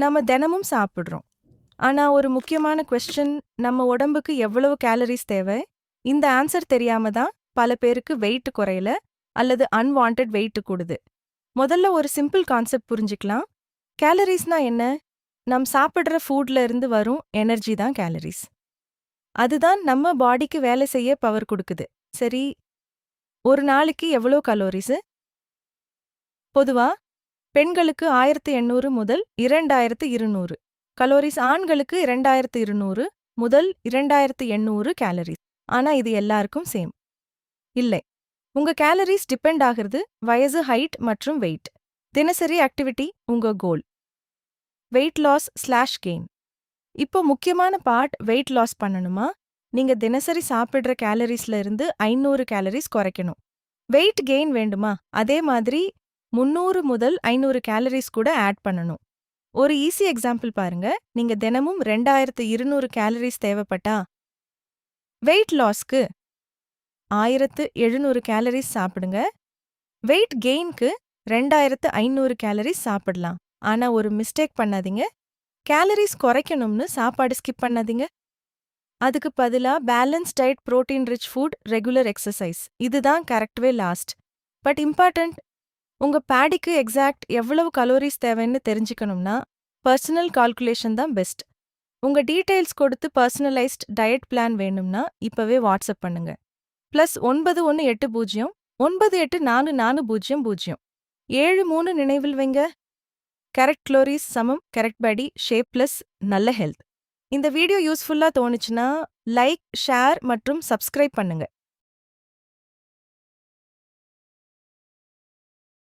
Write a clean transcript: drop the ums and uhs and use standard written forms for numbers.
நாம தினமும் சாப்பிடுறோம். ஆனா ஒரு முக்கியமான கொஸ்டின், நம்ம உடம்புக்கு எவ்வளவு கேலரிஸ் தேவை? இந்த ஆன்சர் தெரியாம தான் பல பேருக்கு வெயிட் குறையல அல்லது அன்வான்டட் வெயிட் கூடுது. முதல்ல ஒரு சிம்பிள் கான்செப்ட் புரிஞ்சுக்கலாம். கேலரிஸ்னா என்ன? நம் சாப்பிடுற ஃபுட்ல இருந்து வரும் எனர்ஜி தான் கேலரிஸ். அதுதான் நம்ம பாடிக்கு வேலை செய்ய பவர் குடுக்குது. சரி, ஒரு நாளைக்கு எவ்வளோ கலோரிஸ்? பொதுவா பெண்களுக்கு 1800 முதல் 2200 கலோரிஸ், ஆண்களுக்கு 2200 முதல் 2800 கேலரிஸ். ஆனா இது எல்லாருக்கும் சேம் இல்லை. உங்க கேலரிஸ் டிபெண்ட் ஆகிறது வயசு, ஹைட் மற்றும் வெயிட். தினசரி ஆக்டிவிட்டி, உங்க goal. Weight loss slash gain. இப்போ முக்கியமான பார்ட், வெயிட் லாஸ் பண்ணணுமா? நீங்க தினசரி சாப்பிடுற கேலரிஸ்ல இருந்து 500 கேலரிஸ் குறைக்கணும். வெயிட் கெயின் வேண்டுமா? அதே மாதிரி 300 முதல் 500 கேலரிஸ் கூட ஆட் பண்ணணும். ஒரு ஈஸி எக்ஸாம்பிள் பாருங்க. நீங்க தினமும் 2200 கேலரிஸ் தேவைப்பட்டா, வெயிட் லாஸ்க்கு 1700 கேலரிஸ் சாப்பிடுங்க. வெயிட் கெயின்க்கு 2500 கேலரிஸ் சாப்பிடலாம். ஆனா ஒரு மிஸ்டேக் பண்ணாதீங்க. கேலரிஸ் குறைக்கணும்னு சாப்பாடு ஸ்கிப் பண்ணாதீங்க. அதுக்கு பதிலா balance diet, protein rich food, regular exercise. இதுதான் correct way lost. But important, உங்க பாடிக்கு எக்ஸாக்ட் எவ்வளவு கலோரிஸ் தேவைன்னு தெரிஞ்சுக்கணும்னா பர்சனல் கால்குலேஷன் தான் பெஸ்ட். உங்க டீடைல்ஸ் கொடுத்து பர்சனலைஸ்ட் டயட் பிளான் வேணும்னா இப்பவே வாட்ஸ்அப் பண்ணுங்க. +9180 984400 73 நினைவில் வைங்க. கரெக்ட் கலோரிஸ் சமம் கரெக்ட் பாடி ஷேப் பிளஸ் நல்ல ஹெல்த். இந்த வீடியோ யூஸ்ஃபுல்லா தோணுச்சுன்னா லைக், ஷேர் மற்றும் சப்ஸ்கிரைப் பண்ணுங்க.